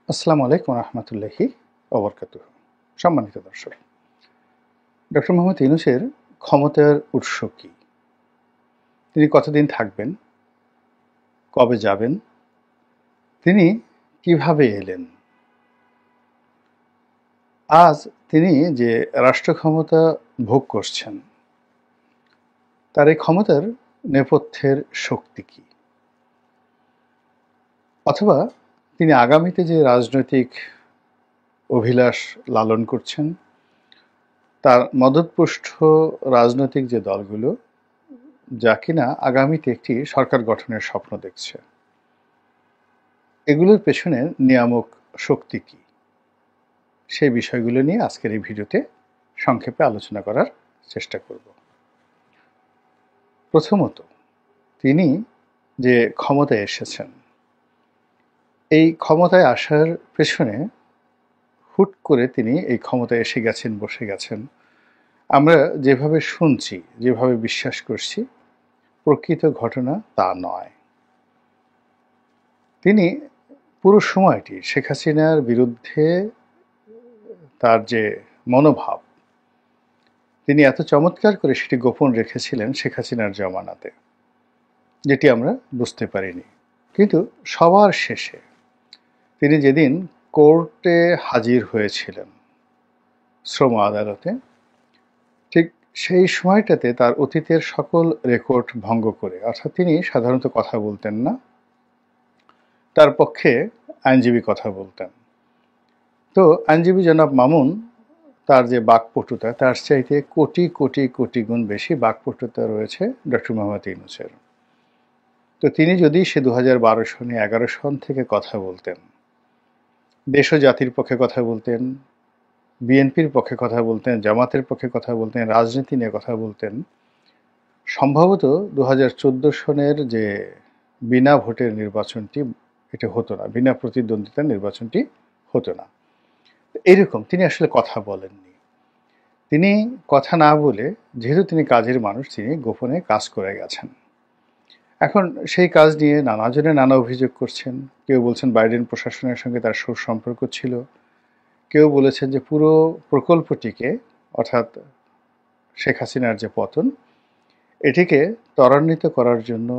আসসালামু আলাইকুম রহমতুল্লাহি ওবরকাতুহ। সম্মানিত দর্শক, ডক্টর মোহাম্মদ ইউনূসের ক্ষমতার উৎস কি? তিনি কতদিন থাকবেন? কবে যাবেন? তিনি কিভাবে এলেন? আজ তিনি যে রাষ্ট্র ক্ষমতা ভোগ করছেন, তার এই ক্ষমতার নেপথ্যের শক্তি কি? অথবা তিনি আগামীতে যে রাজনৈতিক অভিলাষ লালন করছেন, তার মদতপুষ্ট রাজনৈতিক যে দলগুলো, যা কিনা আগামীতে একটি সরকার গঠনের স্বপ্ন দেখছে, এগুলোর পেছনে নিয়ামক শক্তি কি? সেই বিষয়গুলো নিয়ে আজকের এই ভিডিওতে সংক্ষেপে আলোচনা করার চেষ্টা করব। প্রথমত, তিনি যে ক্ষমতায় এসেছেন, এই ক্ষমতায় আসার পেছনে হুট করে তিনি এই ক্ষমতায় এসে গেছেন, বসে গেছেন, আমরা যেভাবে শুনছি, যেভাবে বিশ্বাস করছি, প্রকৃত ঘটনা তা নয়। তিনি পুরো সময়টি শেখ হাসিনার বিরুদ্ধে তার যে মনোভাব, তিনি এত চমৎকার করে সেটি গোপন রেখেছিলেন শেখ হাসিনার জমানাতে, যেটি আমরা বুঝতে পারিনি। কিন্তু সবার শেষে তিনি যেদিন কোর্টে হাজির হয়েছিলেন, শ্রম আদালতে, ঠিক সেই সময়টাতে তার অতীতের সকল রেকর্ড ভঙ্গ করে, অর্থাৎ তিনি সাধারণত কথা বলতেন না, তার পক্ষে আইনজীবী কথা বলতেন। তো আইনজীবী জনাব মামুন, তার যে বাকপটুতা, তার চাইতে কোটি কোটি কোটি গুণ বেশি বাকপটুতা রয়েছে ডক্টর মোহাম্মদ ইউনূসের। তো তিনি যদি সে 2012 সনে 11 সন থেকে কথা বলতেন, দেশ ও জাতির পক্ষে কথা বলতেন, বিএনপির পক্ষে কথা বলতেন, জামাতের পক্ষে কথা বলতেন, রাজনীতি নিয়ে কথা বলতেন, সম্ভবত 2014 সনের যে বিনা ভোটের নির্বাচনটি, এটা হতো না, বিনা প্রতিদ্বন্দ্বিতার নির্বাচনটি হতো না। এইরকম তিনি আসলে কথা বলেননি। তিনি কথা না বলে, যেহেতু তিনি কাজের মানুষ, তিনি গোপনে কাজ করে গেছেন। এখন সেই কাজ নিয়ে নানাজনে নানা অভিযোগ করছেন। কেউ বলছেন বাইডেন প্রশাসনের সঙ্গে তার সুসম্পর্ক ছিল, কেউ বলেছেন যে পুরো প্রকল্পটিকে, অর্থাৎ শেখ হাসিনার যে পতন, এটিকে ত্বরান্বিত করার জন্য,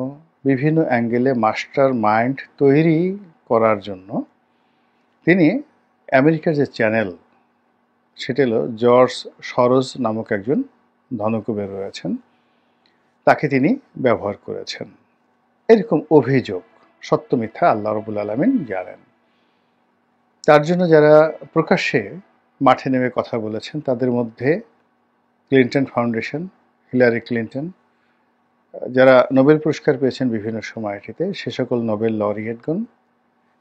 বিভিন্ন অ্যাঙ্গেলে মাস্টার মাইন্ড তৈরি করার জন্য তিনি আমেরিকার যে চ্যানেল, সেটা হলো জর্জ সরোজ নামক একজন ধনকুবের রয়েছেন, তাকে তিনি ব্যবহার করেছেন। এরকম অভিযোগ, সত্য মিথ্যা আল্লাহ রাব্বুল আলামিন জানেন। তার জন্য যারা প্রকাশ্যে মাঠে নেমে কথা বলেছেন, তাদের মধ্যে ক্লিন্টন ফাউন্ডেশন, হিলারি ক্লিন্টন, যারা নোবেল পুরস্কার পেয়েছেন বিভিন্ন সময়টিতে, সে সকল নোবেল লরিয়েটগণ,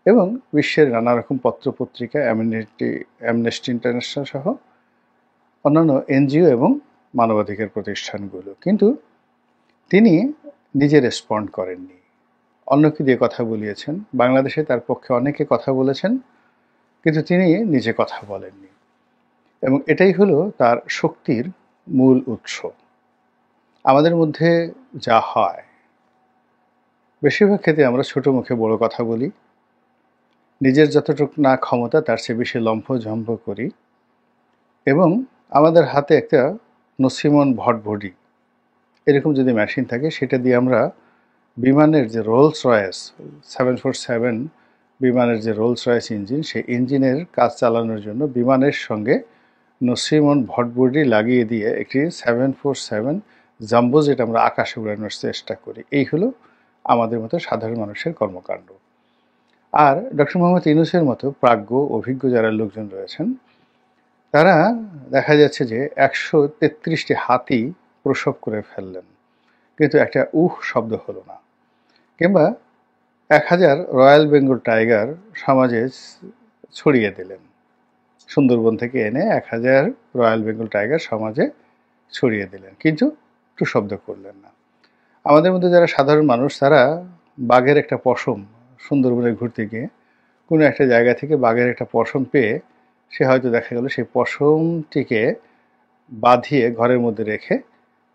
এবং বিশ্বের নানা রকম পত্রপত্রিকা, অ্যামনেস্টি ইন্টারন্যাশনাল সহ অন্যান্য এনজিও এবং মানবাধিকার প্রতিষ্ঠানগুলো। কিন্তু তিনি নিজে রেসপন্ড করেননি, অন্যকে দিয়ে কথা বলিয়েছেন। বাংলাদেশে তার পক্ষে অনেকে কথা বলেছেন, কিন্তু তিনি নিজে কথা বলেননি, এবং এটাই হলো তার শক্তির মূল উৎস। আমাদের মধ্যে যা হয়, বেশিরভাগ ক্ষেত্রে আমরা ছোট মুখে বড় কথা বলি, নিজের যতটুকু না ক্ষমতা তার চেয়ে বেশি লম্ফঝম্প করি, এবং আমাদের হাতে একটা নসিমন ভটভটি এরকম যদি মেশিন থাকে, সেটা দিয়ে আমরা বিমানের যে রোলস রয়েস 747 বিমানের যে রোলস রয়েস ইঞ্জিন, সেই ইঞ্জিনের কাজ চালানোর জন্য বিমানের সঙ্গে নসিমন ভটভটি লাগিয়ে দিয়ে একটি 747 জাম্বো যেটা আমরা আকাশে উড়ানোর চেষ্টা করি। এই হলো আমাদের মতো সাধারণ মানুষের কর্মকাণ্ড। আর ডক্টর মোহাম্মদ ইউনূসের মতো প্রাজ্ঞ, অভিজ্ঞ যারা লোকজন রয়েছেন, তারা দেখা যাচ্ছে যে 133টি হাতি প্রসব করে ফেললেন, কিন্তু একটা শব্দ হলো না। কিংবা 1000 রয়্যাল বেঙ্গল টাইগার সমাজে ছড়িয়ে দিলেন, সুন্দরবন থেকে এনে 1000 রয়্যাল বেঙ্গল টাইগার সমাজে ছড়িয়ে দিলেন, কিন্তু একটু শব্দ করলেন না। আমাদের মধ্যে যারা সাধারণ মানুষ, তারা বাঘের একটা পশম, সুন্দরবনে ঘুরতে গিয়ে কোনো একটা জায়গা থেকে বাঘের একটা পশম পেয়ে, সে হয়তো দেখা গেল সেই পশমটিকে বাঁধিয়ে ঘরের মধ্যে রেখে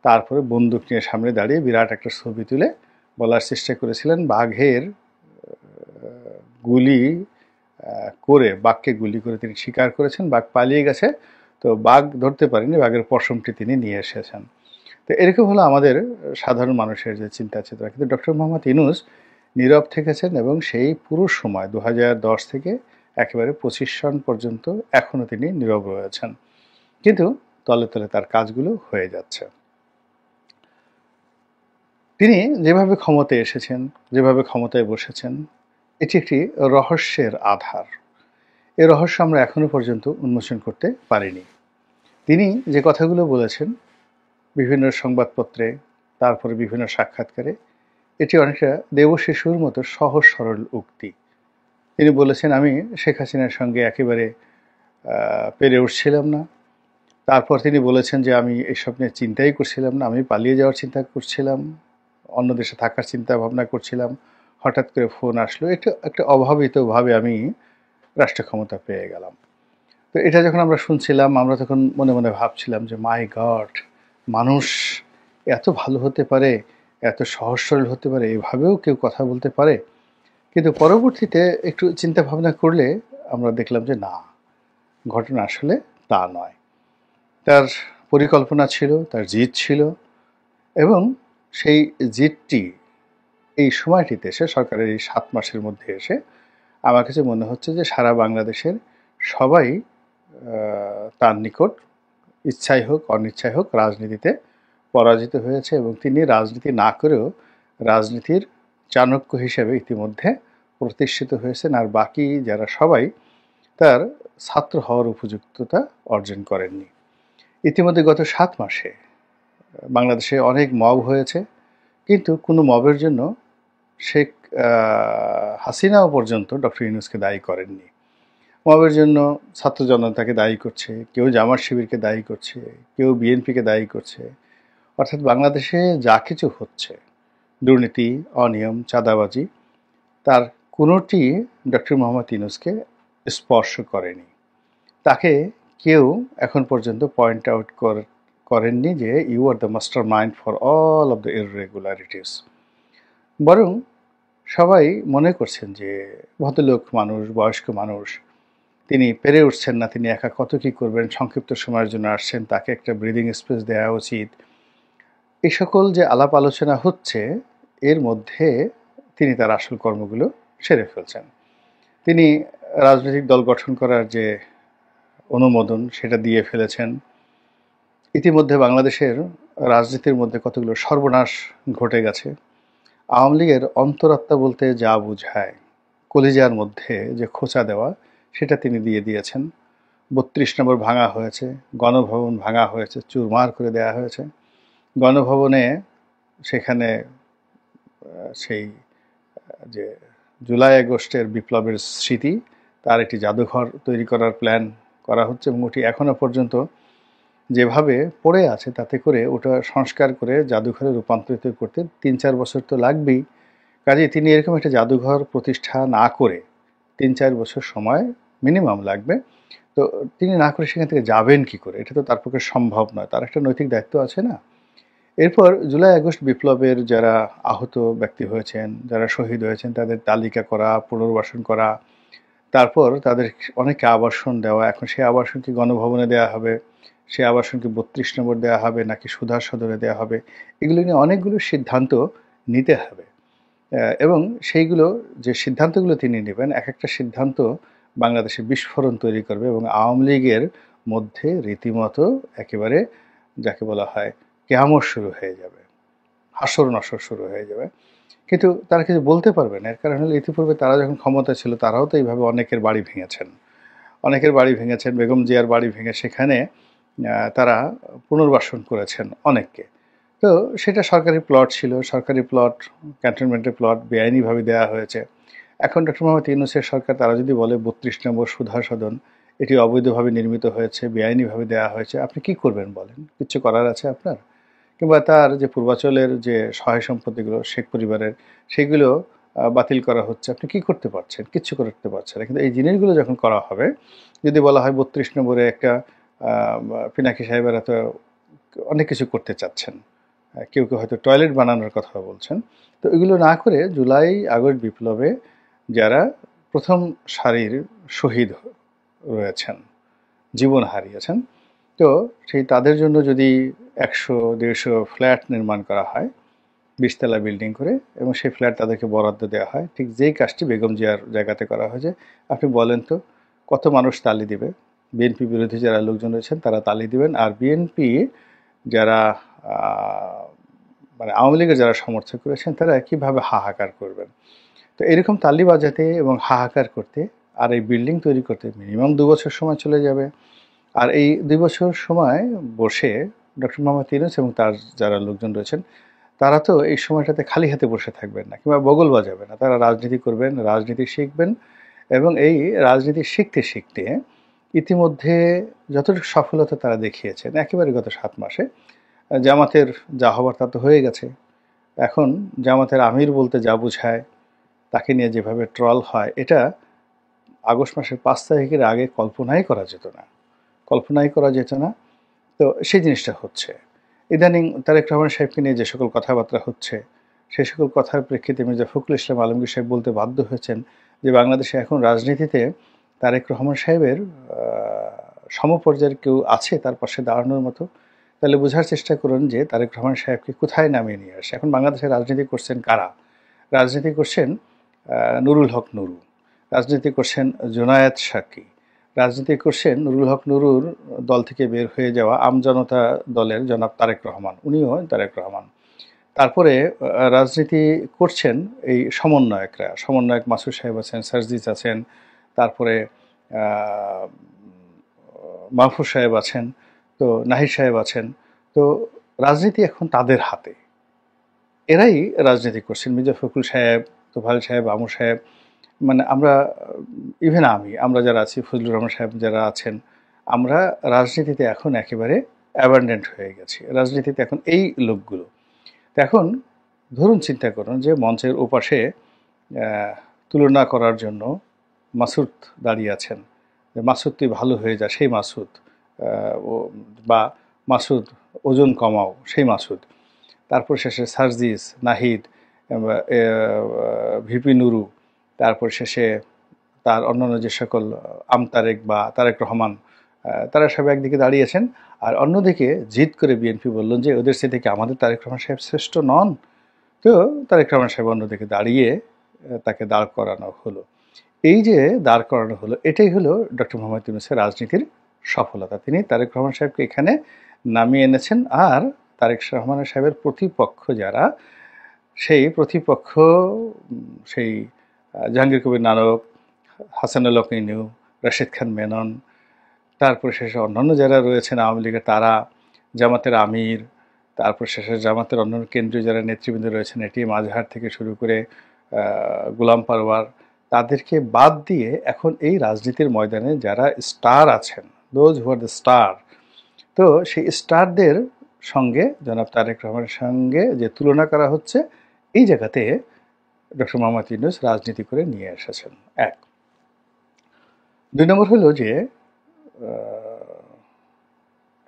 তারপরে বন্দুক নিয়ে সামনে দাঁড়িয়ে বিরাট একটা ছবি তুলে বলার চেষ্টা করেছিলেন, বাঘের গুলি করে বাঘকে গুলি করে তিনি শিকার করেছেন। বাঘ পালিয়ে গেছে, তো বাঘ ধরতে পারেনি, বাঘের পশমটি তিনি নিয়ে এসেছেন। তো এরকম হলো আমাদের সাধারণ মানুষের যে চিন্তা চেতনা। কিন্তু ডক্টর মোহাম্মদ ইউনূস নীরব থেকেছেন এবং সেই পুরো সময় 2010 থেকে একেবারে 25 সন পর্যন্ত এখনও তিনি নীরব রয়েছেন, কিন্তু তলে তলে তার কাজগুলো হয়ে যাচ্ছে। তিনি যেভাবে ক্ষমতায় এসেছেন, যেভাবে ক্ষমতায় বসেছেন, এটি একটি রহস্যের আধার। এই রহস্য আমরা এখনো পর্যন্ত উন্মোচন করতে পারিনি। তিনি যে কথাগুলো বলেছেন বিভিন্ন সংবাদপত্রে, তারপরে বিভিন্ন সাক্ষাৎকারে, এটি অনেকটা দেবশিশুর মতো সহজ সরল উক্তি। তিনি বলেছেন, আমি শেখ হাসিনার সঙ্গে একেবারে পেরে উঠছিলাম না। তারপর তিনি বলেছেন যে আমি এইসব নিয়ে চিন্তাই করছিলাম না, আমি পালিয়ে যাওয়ার চিন্তা করছিলাম, অন্য দেশে থাকার চিন্তা ভাবনা করছিলাম। হঠাৎ করে ফোন আসলো, একটা অভাবিতভাবে আমি রাষ্ট্র ক্ষমতা পেয়ে গেলাম। তো এটা যখন আমরা শুনছিলাম, আমরা তখন মনে মনে ভাবছিলাম যে মাই গড, মানুষ এত ভালো হতে পারে, এত সহজ সরল হতে পারে, এভাবেও কেউ কথা বলতে পারে। কিন্তু পরবর্তীতে একটু চিন্তা ভাবনা করলে আমরা দেখলাম যে না, ঘটনা আসলে তা নয়। তার পরিকল্পনা ছিল, তার জিদ ছিল, এবং সেই জিদটি এই সময়টিতে এসে, সরকারের এই 7 মাসের মধ্যে এসে আমার কাছে মনে হচ্ছে যে সারা বাংলাদেশের সবাই তার নিকট ইচ্ছাই হোক অনিচ্ছাই হোক রাজনীতিতে পরাজিত হয়েছে, এবং তিনি রাজনীতি না করেও রাজনীতির চাণক্য হিসেবে ইতিমধ্যে প্রতিষ্ঠিত হয়েছেন। আর বাকি যারা সবাই তার ছাত্র হওয়ার উপযুক্ততা অর্জন করেননি। ইতিমধ্যে গত 7 মাসে বাংলাদেশে অনেক মব হয়েছে, কিন্তু কোনো মবের জন্য শেখ হাসিনাও পর্যন্ত ডক্টর ইউনূসকে দায়ী করেননি। মবের জন্য ছাত্র জনতাকে দায়ী করছে, কেউ জামাত শিবিরকে দায়ী করছে, কেউ বিএনপিকে দায়ী করছে। অর্থাৎ বাংলাদেশে যা কিছু হচ্ছে, দুর্নীতি, অনিয়ম, চাঁদাবাজি, তার কোনোটি ডক্টর মোহাম্মদ ইউনূসকে স্পর্শ করেনি। তাকে কেউ এখন পর্যন্ত পয়েন্ট আউট করেননি যে you are the mastermind for all of the irregularities. বরং সবাই মনে করছেন যে ভদ্রলোক মানুষ, বয়স্ক মানুষ, তিনি পেরে উঠছেন না, তিনি একা কত কী করবেন, সংক্ষিপ্ত সময়ের জন্য আসছেন, তাকে একটা ব্রিদিং স্পেস দেওয়া উচিত। এই সকল যে আলাপ আলোচনা হচ্ছে, এর মধ্যে তিনি তার আসল কর্মগুলো সেরে ফেলছেন। তিনি রাজনৈতিক দল গঠন করার যে অনুমোদন, সেটা দিয়ে ফেলেছেন। ইতিমধ্যে বাংলাদেশের রাজনীতির মধ্যে কতগুলো সর্বনাশ ঘটে গেছে। আওয়ামী লীগের অন্তরাত্মা বলতে যা বোঝায়, কলিজার মধ্যে যে খোঁচা দেওয়া, সেটা তিনি দিয়ে দিয়েছেন। 32 নম্বর ভাঙা হয়েছে, গণভবন ভাঙা হয়েছে, চুরমার করে দেয়া হয়েছে। গণভবনে সেখানে সেই যে জুলাই আগস্টের বিপ্লবের স্মৃতি, তার একটি জাদুঘর তৈরি করার প্ল্যান করা হচ্ছে, এবং ওটি এখনও পর্যন্ত যেভাবে পড়ে আছে, তাতে করে ওটা সংস্কার করে জাদুঘরে রূপান্তরিত করতে 3-4 বছর তো লাগবেই। কাজেই তিনি এরকম একটা জাদুঘর প্রতিষ্ঠা না করে 3-4 বছর সময় মিনিমাম লাগবে। তো তিনি না করে সেখান থেকে যাবেন কি করে? এটা তো তার পক্ষে সম্ভব নয়। তার একটা নৈতিক দায়িত্ব আছে না? এরপর জুলাই আগস্ট বিপ্লবের যারা আহত ব্যক্তি হয়েছেন, যারা শহীদ হয়েছেন, তাদের তালিকা করা, পুনর্বাসন করা, তারপর তাদের অনেকে আবাসন দেওয়া। এখন সেই আবাসন কি গণভবনে দেওয়া হবে, সেই আবাসন কি 32 নম্বর দেওয়া হবে, নাকি সুধা সদনে দেওয়া হবে, এগুলো নিয়ে অনেকগুলো সিদ্ধান্ত নিতে হবে। এবং সেইগুলো যে সিদ্ধান্তগুলো তিনি নেবেন, এক একটা সিদ্ধান্ত বাংলাদেশে বিস্ফোরণ তৈরি করবে, এবং আওয়ামী লীগের মধ্যে রীতিমতো একেবারে যাকে বলা হয় কেয়ামত শুরু হয়ে যাবে, হাসর নশর শুরু হয়ে যাবে। কিন্তু তারা কিছু বলতে পারবে না। এর কারণ হলো ইতিপূর্বে তারা যখন ক্ষমতা ছিল, তারাও তো এইভাবে অনেকের বাড়ি ভেঙেছেন। অনেকের বাড়ি ভেঙেছেন, বেগম জিয়ার বাড়ি ভেঙে সেখানে তারা পুনর্বাসন করেছেন অনেককে। তো সেটা সরকারি প্লট ছিল, সরকারি প্লট, ক্যান্টনমেন্টের প্লট বেআইনিভাবে দেওয়া হয়েছে। এখন ডক্টর মোহাম্মদ ইউনূসের সরকার তারা যদি বলে 32 নম্বর সুধা সদন এটি অবৈধভাবে নির্মিত হয়েছে, বেআইনিভাবে দেওয়া হয়েছে, আপনি কি করবেন বলেন? কিচ্ছু করার আছে আপনার? কিংবা তার যে পূর্বাচলের যে সহায় সম্পত্তিগুলো শেখ পরিবারের, সেগুলো বাতিল করা হচ্ছে, আপনি কি করতে পারছেন? কিচ্ছু করতে পারছেন না। কিন্তু এই জিনিসগুলো যখন করা হবে, যদি বলা হয় 32 নম্বরে একটা পিনাকি সাহেবেরা তো অনেক কিছু করতে চাচ্ছেন, কেউ কেউ হয়তো টয়লেট বানানোর কথা বলছেন, তো এগুলো না করে জুলাই আগস্ট বিপ্লবে যারা প্রথম সারির শহীদ রয়েছেন, জীবন হারিয়েছেন। তো সেই তাদের জন্য যদি 100-150 ফ্ল্যাট নির্মাণ করা হয় 20 তলা বিল্ডিং করে, এবং সেই ফ্ল্যাট তাদেরকে বরাদ্দ দেওয়া হয়, ঠিক যেই কাজটি বেগম জিয়ার জায়গাতে করা হয়েছে, আপনি বলেন তো কত মানুষ তালি দিবে? বিএনপি বিরোধী যারা লোকজন রয়েছেন তারা তালি দিবেন, আর বিএনপি যারা মানে আওয়ামী লীগের যারা সমর্থক রয়েছেন তারা কীভাবে হাহাকার করবেন? তো এরকম তালি বাজাতে এবং হাহাকার করতে আর এই বিল্ডিং তৈরি করতে মিনিমাম 2 বছর সময় চলে যাবে। আর এই 2 বছর সময় বসে ডক্টর মোহাম্মদ ইউনূস এবং তার যারা লোকজন রয়েছেন তারা তো এই সময়টাতে খালি হাতে বসে থাকবেন না কিংবা বগল বাজাবে না, তারা রাজনীতি করবেন, রাজনীতি শিখবেন, এবং এই রাজনীতি শিখতে শিখতে ইতিমধ্যে যতটুকু সফলতা তারা দেখিয়েছেন একেবারে গত 7 মাসে, জামাতের যা হবার তা তো হয়ে গেছে। এখন জামাতের আমির বলতে যা বোঝায়, তাকে নিয়ে যেভাবে ট্রল হয়, এটা আগস্ট মাসের 5 তারিখের আগে কল্পনাই করা যেত না, কল্পনাই করা যেত না। তো সেই জিনিসটা হচ্ছে ইদানিং তারেক রহমান সাহেবকে নিয়ে যে সকল কথাবার্তা হচ্ছে, সেই সকল কথার প্রেক্ষিতে মির্জা ফখরুল ইসলাম আলমগীর সাহেব বলতে বাধ্য হয়েছেন যে বাংলাদেশে এখন রাজনীতিতে তারেক রহমান সাহেবের সমপর্যায়ের কেউ আছে তার পাশে দাঁড়ানোর মতো। তাহলে বোঝার চেষ্টা করুন যে তারেক রহমান সাহেবকে কোথায় নামিয়ে নিয়ে আসে। এখন বাংলাদেশে রাজনীতি করছেন কারা? রাজনীতি করছেন নুরুল হক নুরু, রাজনীতি করছেন জোনায়েত সাকি, রাজনীতি করছেন নুরুল হক নুরুর দল থেকে বের হয়ে যাওয়া আমজনতা দলের জনাব তারেক রহমান, উনিও তারেক রহমান। তারপরে রাজনীতি করছেন এই সমন্বয়করা, সমন্বয়ক মাসুদ সাহেব আছেন, সার্জিস আছেন, তারপরে মাহফুজ সাহেব আছেন, তো নাহিদ সাহেব আছেন। তো রাজনীতি এখন তাদের হাতে, এরাই রাজনীতি করছেন। মির্জা ফখরুল সাহেব, তোফায়েল সাহেব, আমর সাহেব, মানে আমরা ইভেন আমরা যারা আছি, ফজলুর রহমান সাহেব যারা আছেন, আমরা রাজনীতিতে এখন একেবারে অ্যাবান্ডেন্ট হয়ে গেছি। রাজনীতিতে এখন এই লোকগুলো। তো এখন ধরুন চিন্তা করুন যে মঞ্চের ওপাশে তুলনা করার জন্য মাসুদ দাঁড়িয়ে আছেন, মাসুদ তুই ভালো হয়ে যা, সেই মাসুদ, বা মাসুদ ওজন কমাও, সেই মাসুদ। তারপর শেষে সার্জিস, নাহিদ, ভিপি নুরু, তারপর শেষে তার অন্যান্য যে সকল তারেক বা তারেক রহমান, তারা সব একদিকে দাঁড়িয়েছেন, আর অন্যদিকে জিদ করে বিএনপি বললেন যে ওদের সে থেকে আমাদের তারেক রহমান সাহেব শ্রেষ্ঠ নন। তো তারেক রহমান সাহেব অন্যদিকে দাঁড়িয়ে তাকে দাঁড় করানো হলো। এই যে দাঁড় করানো হলো, এটাই হলো ডক্টর মোহাম্মদ ইউনূসের রাজনীতির সফলতা। তিনি তারেক রহমান সাহেবকে এখানে নামিয়ে এনেছেন, আর তারেক রহমান সাহেবের প্রতিপক্ষ যারা, সেই প্রতিপক্ষ সেই জাহাঙ্গীর কবির নানক, হাসানুল হক ইনু, রাশেদ খান মেনন, তারপর শেষে অন্যান্য যারা রয়েছেন আওয়ামী লীগের তারা, জামাতের আমির, তারপর শেষে জামাতের অন্যান্য কেন্দ্রীয় যারা নেতৃবৃন্দ রয়েছেন, এটিএম আজহার থেকে শুরু করে গোলাম পারওয়ার, তাদেরকে বাদ দিয়ে এখন এই রাজনীতির ময়দানে যারা স্টার আছেন, those who are the star, তো সেই স্টারদের সঙ্গে জনাব তারেক রহমানের সঙ্গে যে তুলনা করা হচ্ছে, এই জায়গাতে ডক্টর মোহাম্মদ ইউনূস রাজনীতি করে নিয়ে এসেছেন। 1। 2 নম্বর হলো যে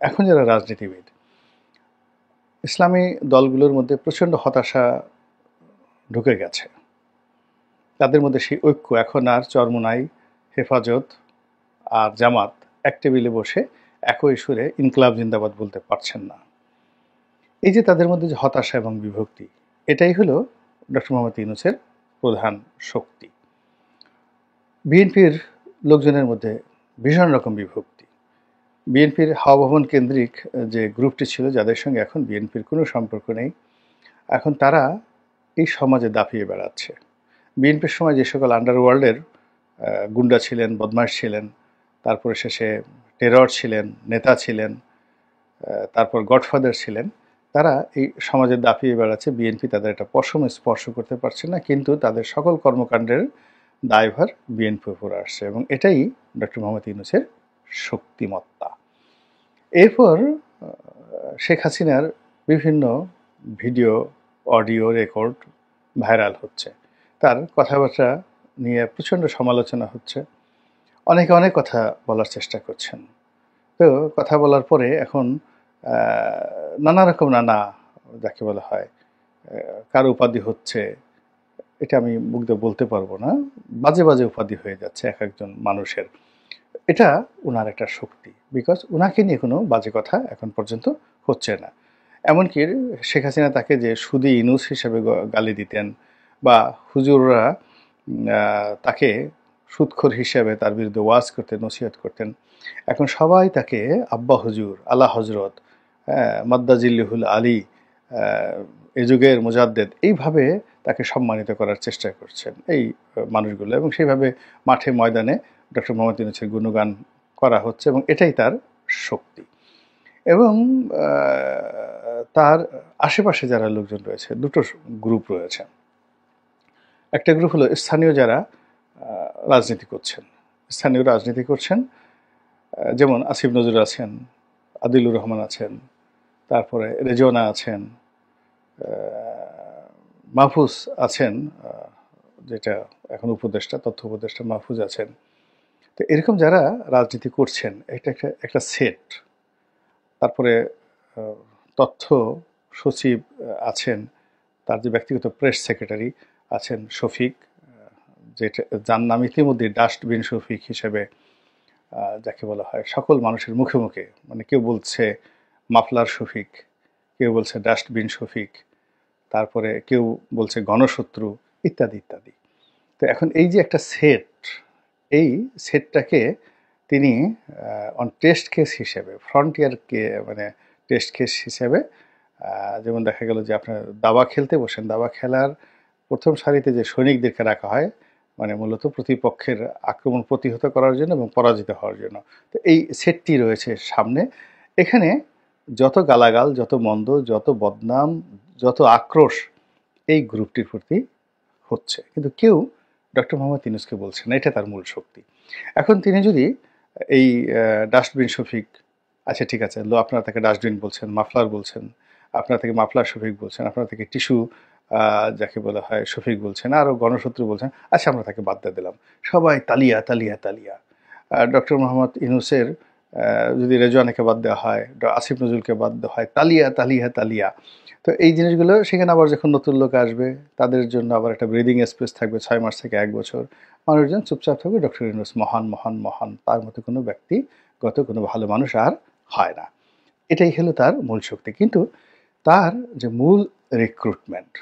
এখন যারা রাজনীতিবিদ, ইসলামী দলগুলোর মধ্যে প্রচণ্ড হতাশা ঢুকে গেছে। তাদের মধ্যে সেই ঐক্য এখন আর চরমোনাই, হেফাজত আর জামাত এক টেবিলে বসে একই সুরে ইনকলাব জিন্দাবাদ বলতে পারছেন না। এই যে তাদের মধ্যে যে হতাশা এবং বিভক্তি, এটাই হলো ডক্টর মোহাম্মদ ইউনূসের প্রধান শক্তি। বিএনপির লোকজনের মধ্যে ভীষণ রকম বিভক্তি। বিএনপির হাওয়া ভবন কেন্দ্রিক যে গ্রুপটি ছিল, যাদের সঙ্গে এখন বিএনপির কোনো সম্পর্ক নেই, এখন তারা এই সমাজে দাপিয়ে বেড়াচ্ছে। বিএনপির সময় যে সকল আন্ডারওয়ার্ল্ডের গুন্ডা ছিলেন, বদমাশ ছিলেন, তারপরে শেষে টেরর ছিলেন, নেতা ছিলেন, তারপর গডফাদার ছিলেন, তারা এই সমাজে দাপিয়ে বেড়াচ্ছে। বিএনপি তাদের একটা পশম স্পর্শ করতে পারছে না, কিন্তু তাদের সকল কর্মকাণ্ডের দায়ভার বিএনপির উপর আসছে, এবং এটাই ডক্টর মোহাম্মদ ইউনূসের শক্তিমত্তা। এরপর শেখ হাসিনার বিভিন্ন ভিডিও, অডিও রেকর্ড ভাইরাল হচ্ছে, তার কথাবার্তা নিয়ে প্রচণ্ড সমালোচনা হচ্ছে, অনেকে অনেক কথা বলার চেষ্টা করছেন। তো কথা বলার পরে এখন নানা রকম, যাকে বলা হয়, কারো উপাধি হচ্ছে, এটা আমি মুখ দিয়ে বলতে পারবো না, বাজে বাজে উপাধি হয়ে যাচ্ছে এক একজন মানুষের। এটা ওনার একটা শক্তি, বিকজ ওনাকে নিয়ে কোনো বাজে কথা এখন পর্যন্ত হচ্ছে না। এমনকি শেখ হাসিনা তাকে যে সুদি ইনুস হিসেবে গালি দিতেন, বা হুজুররা তাকে সুদখোর হিসেবে তার বিরুদ্ধে ওয়াজ করতেন, নসিহত করতেন, এখন সবাই তাকে আব্বা হুজুর, আলা হজরত, মাদ্দাজিল্লুহুল আলী, এ যুগের মুজাদ্দেদ, এইভাবে তাকে সম্মানিত করার চেষ্টা করছেন এই মানুষগুলো, এবং সেইভাবে মাঠে ময়দানে ডক্টর মোহাম্মদ ইউনূসের গুণগান করা হচ্ছে, এবং এটাই তার শক্তি। এবং তার আশেপাশে যারা লোকজন রয়েছে, দুটো গ্রুপ রয়েছে। একটা গ্রুপ হলো স্থানীয় যারা রাজনীতি করছেন, স্থানীয় রাজনীতি করছেন, যেমন আসিফ নজরুল আছেন, আদিলুর রহমান আছেন, তারপরে রেজওয়ানা আছেন, মাহফুজ আছেন, যেটা এখন উপদেষ্টা, তথ্য উপদেষ্টা মাহফুজ আছেন। তো এরকম যারা রাজনীতি করছেন, এটা একটা সেট। তারপরে তথ্য সচিব আছেন, তার যে ব্যক্তিগত প্রেস সেক্রেটারি আছেন শফিক, যেটা যার নাম ইতিমধ্যে ডাস্টবিন শফিক হিসেবে যাকে বলা হয় সকল মানুষের মুখে মুখে, মানে কেউ বলছে মাফলার শফিক, কেউ বলছে ডাস্টবিন শফিক, তারপরে কেউ বলছে গণশত্রু, ইত্যাদি ইত্যাদি। তো এখন এই যে একটা সেট, এই সেটটাকে তিনি অন টেস্ট কেস হিসেবে, ফ্রন্টিয়ারকে মানে টেস্ট কেস হিসেবে, যেমন দেখা গেল যে আপনার দাবা খেলতে বসেন, দাবা খেলার প্রথম সারিতে যে সৈনিকদেরকে রাখা হয়, মানে মূলত প্রতিপক্ষের আক্রমণ প্রতিহত করার জন্য এবং পরাজিত হওয়ার জন্য। তো এই সেটটি রয়েছে সামনে। এখানে যত গালাগাল, যত মন্দ, যত বদনাম, যত আক্রোশ এই গ্রুপটির প্রতি হচ্ছে, কিন্তু কেউ ডক্টর মোহাম্মদ ইউনূসকে বলছে না, এটা তার মূল শক্তি। এখন তিনি যদি এই ডাস্টবিন শফিক, আচ্ছা ঠিক আছে, আপনারা তাকে ডাস্টবিন বলছেন, মাফলার বলছেন, আপনারা থেকে মাফলার শফিক বলছেন, আপনারা থেকে টিস্যু যাকে বলা হয় শফিক বলছেন, আরও গণশত্রু বলছেন, আচ্ছা আমরা তাকে বাদ দিয়ে দিলাম, সবাই তালিয়া তালিয়া তালিয়া। ডক্টর মোহাম্মদ ইউনূসের যদি রেজওয়ানাকে বাদ দেওয়া হয়, আসিফ নজরুলকে বাদ দেওয়া হয়, তালিয়া তালিয়া তালিয়া। তো এই জিনিসগুলো সেখানে আবার যখন নতুন লোক আসবে, তাদের জন্য আবার একটা ব্রিদিং স্পেস থাকবে 6 মাস থেকে 1 বছর, মানুষজন চুপচাপ থাকবে, ডক্টর ইউনূস মহান মহান মহান, তার মতো কোনো ব্যক্তিগত কোনো ভালো মানুষ আর হয় না। এটাই হলো তার মূল শক্তি। কিন্তু তার যে মূল রিক্রুটমেন্ট,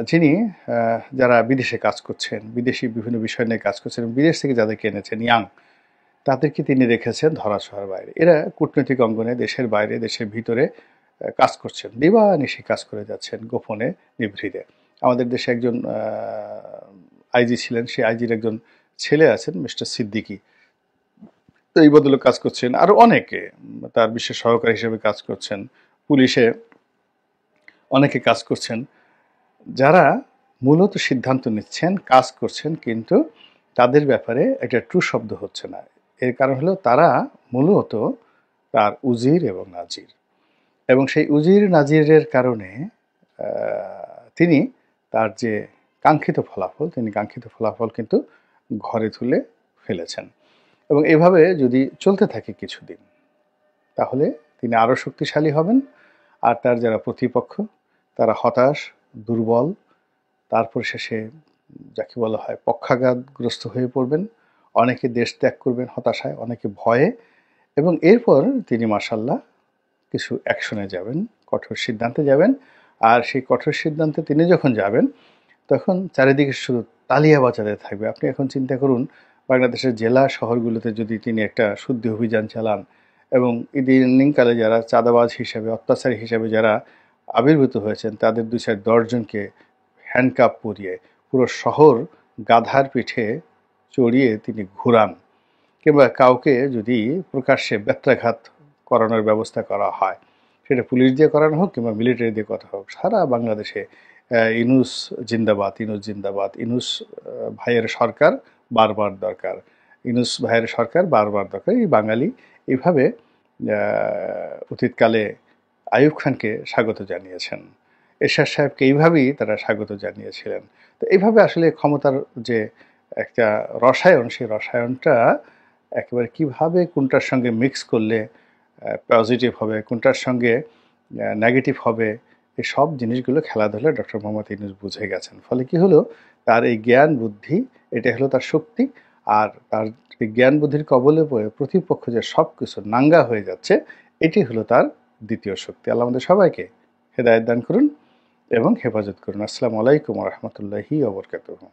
যিনি যারা বিদেশে কাজ করছেন, বিদেশি বিভিন্ন বিষয় নিয়ে কাজ করছেন, বিদেশ থেকে যাদেরকে এনেছেন ইয়াং, তাদেরকে তিনি রেখেছেন ধরাছোঁয়ার বাইরে। এরা কূটনৈতিক অঙ্গনে দেশের বাইরে, দেশের ভিতরে কাজ করছেন, দিবানিশি কাজ করে যাচ্ছেন গোপনে, নিভৃতে। আমাদের দেশে একজন আইজি ছিলেন, সেই আইজির একজন ছেলে আছেন মিস্টার সিদ্দিকী, তো এই বদলে কাজ করছেন। আরও অনেকে তার বিশেষ সহকারী হিসেবে কাজ করছেন, পুলিশে অনেকে কাজ করছেন, যারা মূলত সিদ্ধান্ত নিচ্ছেন, কাজ করছেন, কিন্তু তাদের ব্যাপারে একটা ট্রু শব্দ হচ্ছে না। এর কারণ হলো তারা মূলত তার উজির এবং নাজির, এবং সেই উজির নাজিরের কারণে তিনি তার যে কাঙ্ক্ষিত ফলাফল, তিনি কাঙ্ক্ষিত ফলাফল কিন্তু ঘরে তুলে ফেলেছেন। এবং এভাবে যদি চলতে থাকে কিছুদিন, তাহলে তিনি আরও শক্তিশালী হবেন, আর তার যারা প্রতিপক্ষ তারা হতাশ, দুর্বল, তারপর শেষে যাকে বলা হয় পক্ষাঘাতগ্রস্ত হয়ে পড়বেন, অনেকে দেশ ত্যাগ করবেন হতাশায়, অনেকে ভয়ে, এবং এরপর তিনি মাশাআল্লাহ কিছু অ্যাকশনে যাবেন, কঠোর সিদ্ধান্তে যাবেন। আর সেই কঠোর সিদ্ধান্তে তিনি যখন যাবেন, তখন চারিদিকে শুধু তালিয়া বাজাতে থাকবে। আপনি এখন চিন্তা করুন, বাংলাদেশের জেলা শহরগুলোতে যদি তিনি একটা শুদ্ধি অভিযান চালান, এবং ইদানিংকালে যারা চাঁদাবাজ হিসেবে, অত্যাচারী হিসেবে যারা আবির্ভূত হয়েছেন, তাদের 2-4-10 জনকে হ্যান্ডকাপ পরিয়ে পুরো শহর গাধার পিঠে চড়িয়ে তিনি ঘুরান, কিংবা কাউকে যদি প্রকাশ্যে ব্যত্রাঘাত করানোর ব্যবস্থা করা হয়, সেটা পুলিশ দিয়ে করানো হোক কিংবা মিলিটারি দিয়ে কথা হোক, সারা বাংলাদেশে ইউনূস জিন্দাবাদ, ইউনূস জিন্দাবাদ, ইউনূস ভাইয়ের সরকার বারবার দরকার, ইউনূস ভাইয়ের সরকার বারবার দরকার। এই বাঙালি এইভাবে অতীতকালে আইয়ুব খানকে স্বাগত জানিয়েছেন, এরশাদ সাহেবকে এইভাবেই তারা স্বাগত জানিয়েছিলেন। তো এইভাবে আসলে ক্ষমতার যে একটা রসায়ন, সেই রসায়নটা একেবারে কিভাবে কোনটার সঙ্গে মিক্স করলে পজিটিভ হবে, কোনটার সঙ্গে নেগেটিভ হবে, এই সব জিনিসগুলো খেলাধুলা ডক্টর মোহাম্মদ ইউনূস বুঝে গেছেন। ফলে কি হলো, তার এই জ্ঞান বুদ্ধি, এটা হলো তার শক্তি। আর তার এই জ্ঞান বুদ্ধির কবলে পড়ে প্রতিপক্ষ যে সব কিছু নাঙ্গা হয়ে যাচ্ছে, এটি হলো তার দ্বিতীয় শক্তি। আল্লাহ আমাদের সবাইকে হেদায়েত দান করুন এবং হেফাজত করুন। আসসালামু আলাইকুম ওয়া রাহমাতুল্লাহি ওয়া বারাকাতুহু।